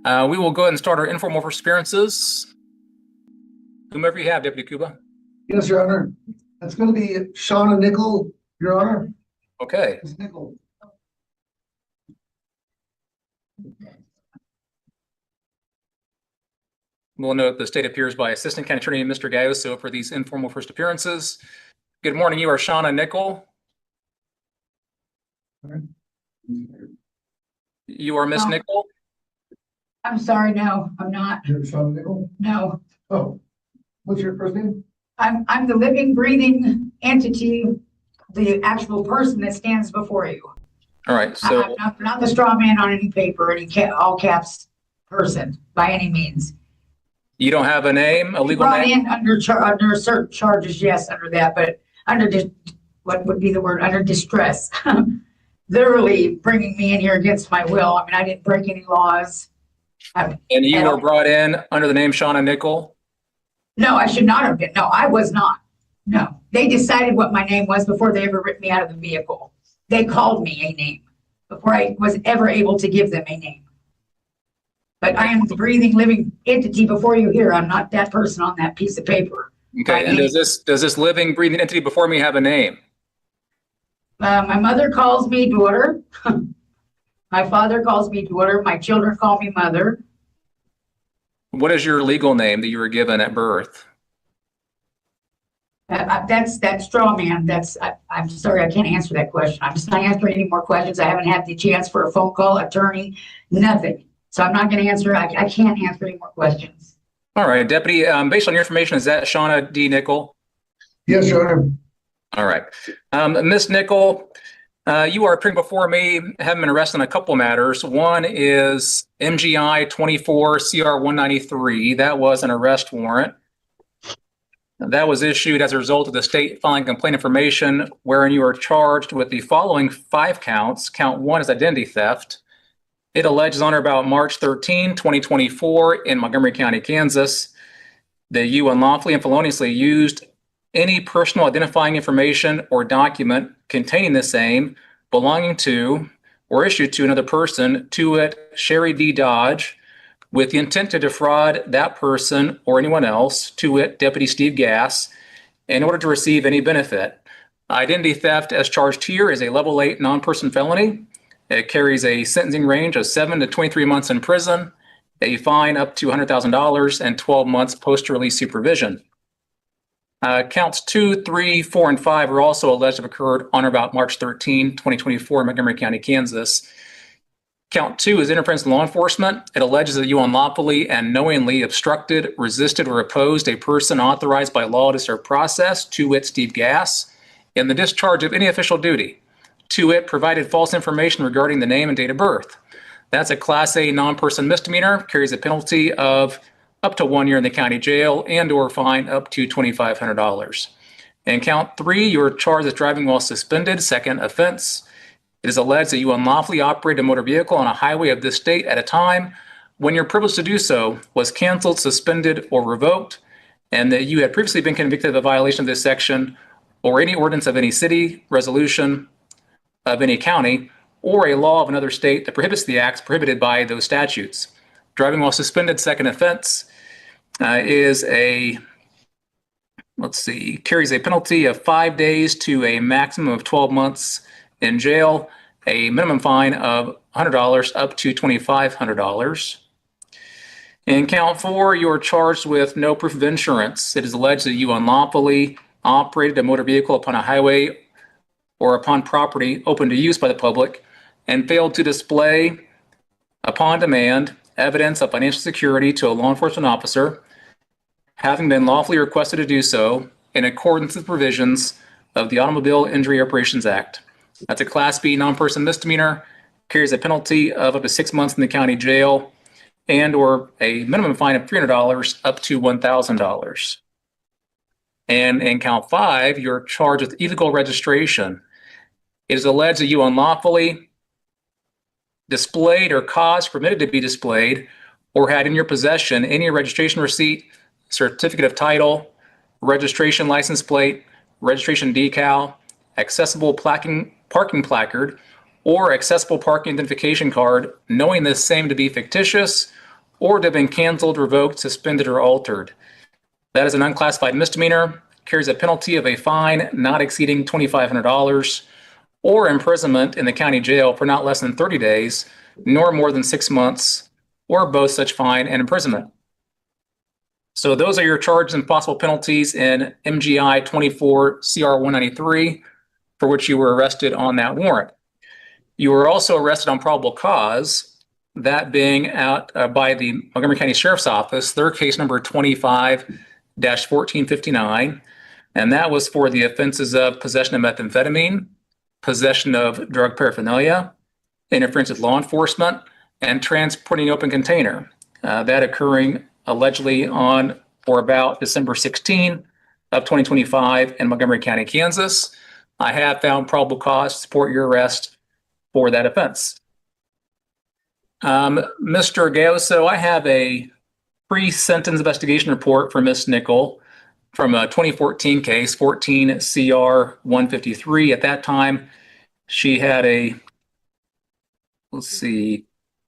We will go ahead and start our informal first appearances. Whomever you have, Deputy Cuba. Yes, Your Honor. That's going to be Shauna Nickel, Your Honor. Okay. Ms. Nickel. We'll note the state appears by Assistant County Attorney Mr. Gayoso for these informal first appearances. Good morning. You are Shauna Nickel. You are Miss Nickel. I'm sorry, no, I'm not. You're Shauna Nickel? No, Oh, what's your first name? I'm the living, breathing entity, the actual person that stands before you. All right. So I'm not the straw man on any paper, all caps person by any means. you don't have a name, a legal Brought name? in under certain charges, yes, under that, but under what would be the word, under distress. Literally bringing me in here against my will. I mean, I didn't break any laws. And you were brought in under the name Shauna Nickel? No, I should not have been. No, I was not. No, they decided what my name was before they ever ripped me out of the vehicle. They called me a name before I was ever able to give them a name. But I am the breathing, living entity before you here. I'm not that person on that piece of paper. Okay. And does this living, breathing entity before me have a name? My mother calls me daughter. My father calls me daughter. My children call me mother. What is your legal name that you were given at birth? That's straw man. I'm sorry, I can't answer that question. I'm just not answering any more questions. I haven't had the chance for a phone call, attorney, nothing. So I'm not going to answer. I can't answer any more questions. All right, Deputy, based on your information, is that Shauna D. Nickel? Yes, Your Honor. All right. Ms. Nickel, you are appearing before me, having been arrested on a couple matters. One is MGI 24 CR 193. That was an arrest warrant. That was issued as a result of the state filing complaint information wherein you are charged with the following 5 counts. Count 1 is identity theft. It alleges on or about March 13, 2024 in Montgomery County, Kansas, that you unlawfully and feloniously used any personal identifying information or document containing the same belonging to or issued to another person, to wit, Sherry D. Dodge, with the intent to defraud that person or anyone else, to wit, Deputy Steve Gass, in order to receive any benefit. Identity theft, as charged here, is a level 8 non-person felony. It carries a sentencing range of 7 to 23 months in prison, a fine up to $100,000, and 12 months post-release supervision. Counts 2, 3, 4, and 5 are also alleged to have occurred on or about March 13, 2024 in Montgomery County, Kansas. Count 2 is interference with law enforcement. It alleges that you unlawfully and knowingly obstructed, resisted, or opposed a person authorized by law to serve process, to wit, Steve Gass, in the discharge of any official duty. To it, provided false information regarding the name and date of birth. That's a Class A non-person misdemeanor, carries a penalty of up to 1 year in the county jail and or fine up to $2,500. And count 3, you are charged with driving while suspended, second offense. It is alleged that you unlawfully operated a motor vehicle on a highway of this state at a time when your privilege to do so was canceled, suspended, or revoked, and that you had previously been convicted of a violation of this section or any ordinance of any city, resolution of any county, or a law of another state that prohibits the acts prohibited by those statutes. Driving while suspended, second offense, carries a penalty of 5 days to a maximum of 12 months in jail, a minimum fine of $100 up to $2,500. In count 4, you are charged with no proof of insurance. It is alleged that you unlawfully operated a motor vehicle upon a highway or upon property open to use by the public and failed to display upon demand evidence of financial security to a law enforcement officer, having been lawfully requested to do so in accordance with provisions of the Automobile Injury Reparations Act. That's a Class B non-person misdemeanor, carries a penalty of up to 6 months in the county jail and or a minimum fine of $300 up to $1,000. And in count 5, you're charged with illegal registration. It is alleged that you unlawfully displayed or caused, permitted to be displayed, or had in your possession any registration receipt, certificate of title, registration license plate, registration decal, accessible parking placard, or accessible parking identification card, knowing this same to be fictitious or to have been canceled, revoked, suspended, or altered. That is an unclassified misdemeanor, carries a penalty of a fine not exceeding $2,500 or imprisonment in the county jail for not less than 30 days, nor more than 6 months, or both such fine and imprisonment. So those are your charges and possible penalties in MGI 24 CR 193, for which you were arrested on that warrant. You were also arrested on probable cause, that being out by the Montgomery County Sheriff's Office, their case number 25-1459, and that was for the offenses of possession of methamphetamine, possession of drug paraphernalia, interference with law enforcement, and transporting an open container. That occurring allegedly on or about December 16 of 2025 in Montgomery County, Kansas. I have found probable cause to support your arrest for that offense. Mr. Gayoso, I have a pre-sentence investigation report for Ms. Nickel from a 2014 case, 14 CR 153. At that time, she had a,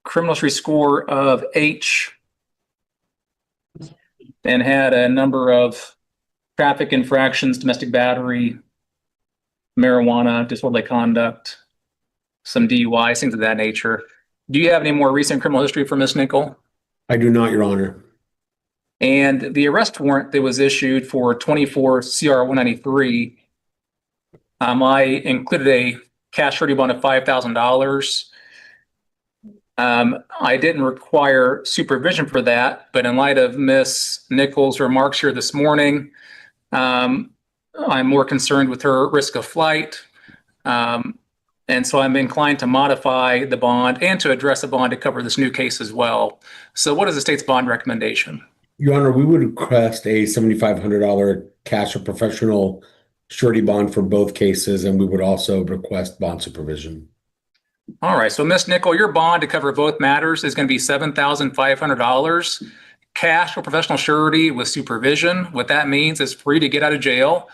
criminal history score of H and had a number of traffic infractions, domestic battery, marijuana, disorderly conduct, some DUIs, things of that nature. Do you have any more recent criminal history for Ms. Nickel? I do not, Your Honor. And the arrest warrant that was issued for 24 CR 193, I included a cash surety bond of $5,000. I didn't require supervision for that, but in light of Ms. Nichols' remarks here this morning, I'm more concerned with her risk of flight. And so I'm inclined to modify the bond and to address a bond to cover this new case as well. So what is the state's bond recommendation? Your Honor, we would request a $7,500 cash or professional surety bond for both cases, and we would also request bond supervision. All right, so Ms. Nickel, your bond to cover both matters is going to be $7,500, cash or professional surety with supervision. What that means is for you to get out of jail,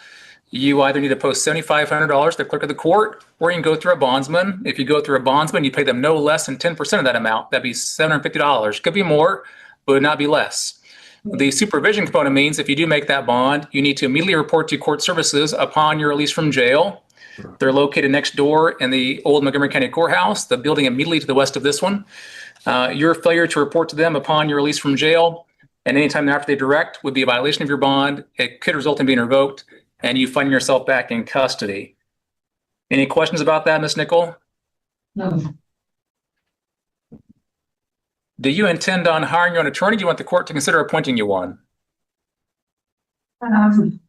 you either need to post $7,500 to the clerk of the court, or you can go through a bondsman. If you go through a bondsman, you pay them no less than 10% of that amount. That'd be $750. Could be more, but would not be less. The supervision component means if you do make that bond, you need to immediately report to court services upon your release from jail. They're located next door in the old Montgomery County Courthouse, the building immediately to the west of this one. Your failure to report to them upon your release from jail and anytime thereafter they direct would be a violation of your bond. It could result in being revoked and you find yourself back in custody. Any questions about that, Ms. Nickel? No. Do you intend on hiring your own attorney? Do you want the court to consider appointing you one? I'm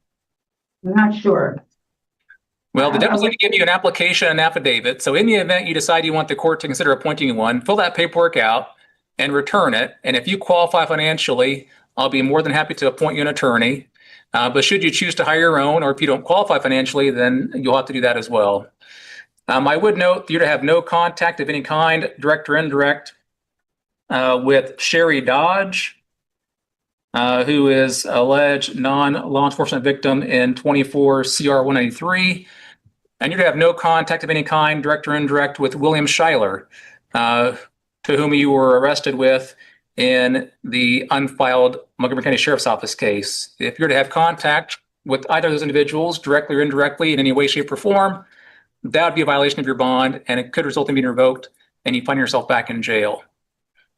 not sure. Well, the devil's going to give you an application and affidavit. So in the event you decide you want the court to consider appointing you one, fill that paperwork out and return it. And if you qualify financially, I'll be more than happy to appoint you an attorney. But should you choose to hire your own, or if you don't qualify financially, then you'll have to do that as well. I would note you're to have no contact of any kind, direct or indirect, with Sherry Dodge, who is alleged non-law enforcement victim in 24 CR 193. And you're to have no contact of any kind, direct or indirect, with William Schuyler, to whom you were arrested with in the unfiled Montgomery County Sheriff's Office case. If you're to have contact with either of those individuals, directly or indirectly, in any way, shape, or form, that would be a violation of your bond, and it could result in being revoked, and you find yourself back in jail.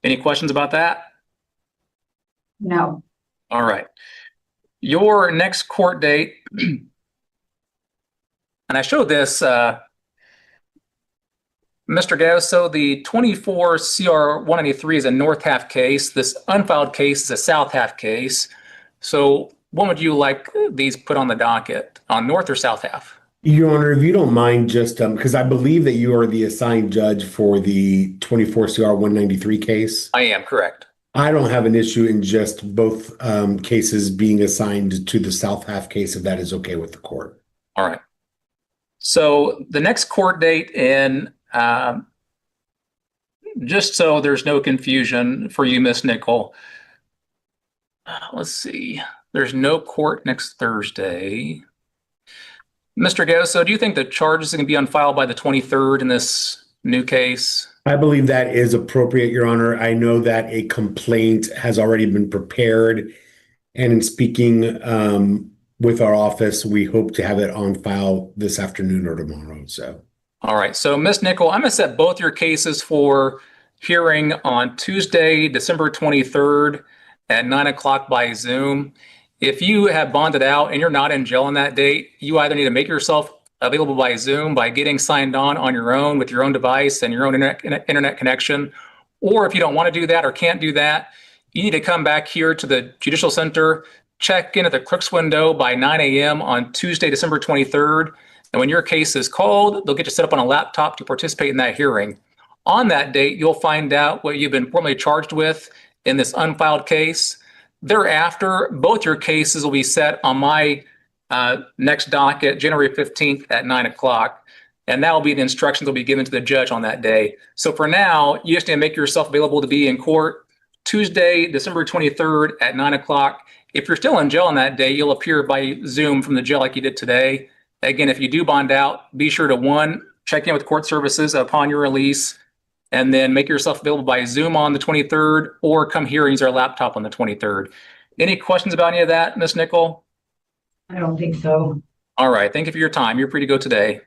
Any questions about that? No. All right. Your next court date, and I showed this, Mr. Gao, so the 24 CR 193 is a north half case. This unfiled case is a south half case. So when would you like these put on the docket, on north or south half? Your Honor, if you don't mind, just because I believe that you are the assigned judge for the 24 CR 193 case. I am, correct. I don't have an issue in just both cases being assigned to the south half case, if that is okay with the court. All right. So the next court date in, just so there's no confusion for you, Miss Nickel, let's see, there's no court next Thursday. Mr. Gayoso, do you think the charges are going to be on file by the 23rd in this new case? I believe that is appropriate, Your Honor. I know that a complaint has already been prepared. And in speaking with our office, we hope to have it on file this afternoon or tomorrow. So, All right. So, Ms. Nickel, I'm going to set both your cases for hearing on Tuesday, December 23rd at 9 o'clock by Zoom. If you have bonded out and you're not in jail on that date, you either need to make yourself available by Zoom by getting signed on your own with your own device and your own internet connection. Or if you don't want to do that or can't do that, you need to come back here to the Judicial Center, check in at the clerk's window by 9 a.m. on Tuesday, December 23rd. And when your case is called, they'll get you set up on a laptop to participate in that hearing. On that date, you'll find out what you've been formally charged with in this unfiled case. Thereafter, both your cases will be set on my next docket, January 15th at 9 o'clock. And that will be the instructions that will be given to the judge on that day. So for now, you just need to make yourself available to be in court Tuesday, December 23rd at 9 o'clock. If you're still in jail on that day, you'll appear by Zoom from the jail like you did today. Again, if you do bond out, be sure to, one, check in with court services upon your release, and then make yourself available by Zoom on the 23rd, or come here and use our laptop on the 23rd. Any questions about any of that, Ms. Nickel? I don't think so. All right. Thank you for your time. You're free to go today.